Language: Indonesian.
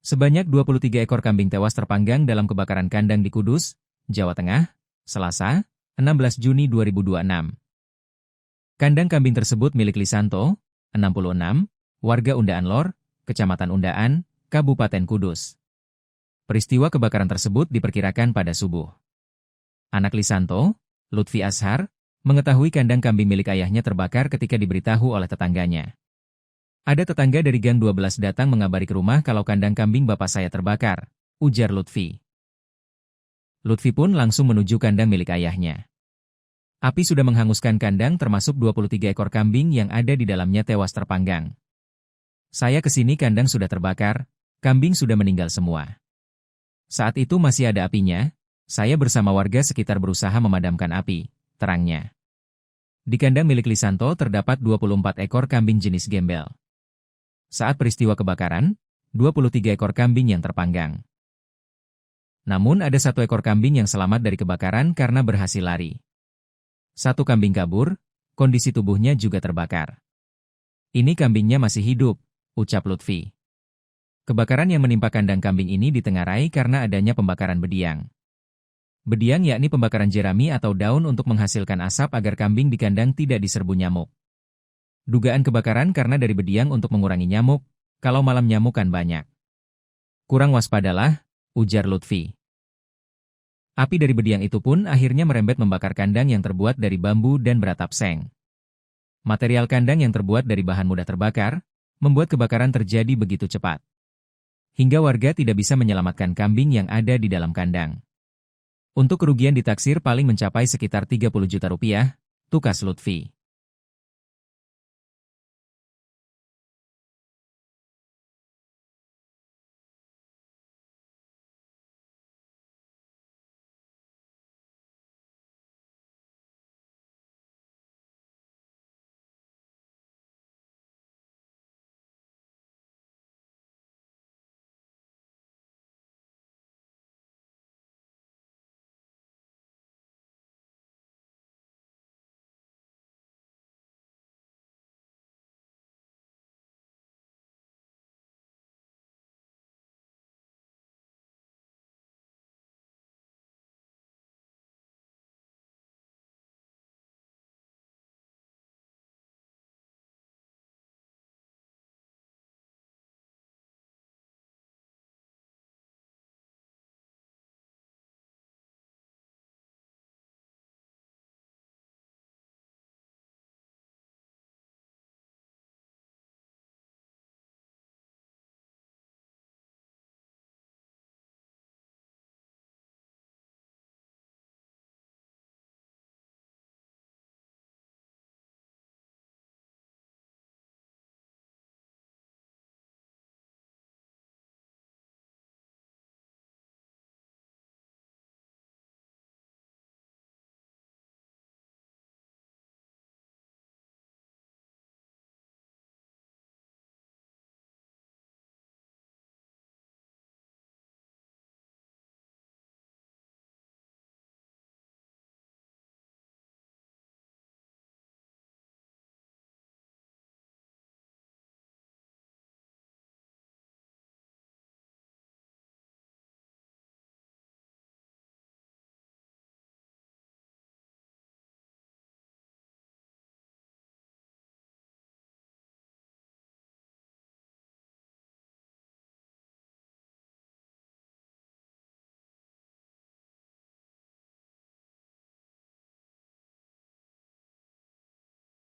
Sebanyak 23 ekor kambing tewas terpanggang dalam kebakaran kandang di Kudus, Jawa Tengah, Selasa, 16 Juni 2026. Kandang kambing tersebut milik Lisanto, 66, warga Undaan Lor, Kecamatan Undaan, Kabupaten Kudus. Peristiwa kebakaran tersebut diperkirakan pada subuh. Anak Lisanto, Lutfi Ashar, mengetahui kandang kambing milik ayahnya terbakar ketika diberitahu oleh tetangganya. Ada tetangga dari Gang 12 datang mengabari ke rumah kalau kandang kambing bapak saya terbakar, ujar Lutfi. Lutfi pun langsung menuju kandang milik ayahnya. Api sudah menghanguskan kandang termasuk 23 ekor kambing yang ada di dalamnya tewas terpanggang. Saya kesini kandang sudah terbakar, kambing sudah meninggal semua. Saat itu masih ada apinya, saya bersama warga sekitar berusaha memadamkan api, terangnya. Di kandang milik Lisanto terdapat 24 ekor kambing jenis gembel. Saat peristiwa kebakaran, 23 ekor kambing yang terpanggang. Namun ada 1 ekor kambing yang selamat dari kebakaran karena berhasil lari. 1 kambing kabur, kondisi tubuhnya juga terbakar. Ini kambingnya masih hidup, ucap Lutfi. Kebakaran yang menimpa kandang kambing ini ditengarai karena adanya pembakaran bediang. Bediang yakni pembakaran jerami atau daun untuk menghasilkan asap agar kambing di kandang tidak diserbu nyamuk. Dugaan kebakaran karena dari bediang untuk mengurangi nyamuk, kalau malam nyamuk kan banyak. Kurang waspadalah, ujar Lutfi. Api dari bediang itu pun akhirnya merembet membakar kandang yang terbuat dari bambu dan beratap seng. Material kandang yang terbuat dari bahan mudah terbakar, membuat kebakaran terjadi begitu cepat. Hingga warga tidak bisa menyelamatkan kambing yang ada di dalam kandang. Untuk kerugian ditaksir paling mencapai sekitar 30 juta rupiah, tukas Lutfi.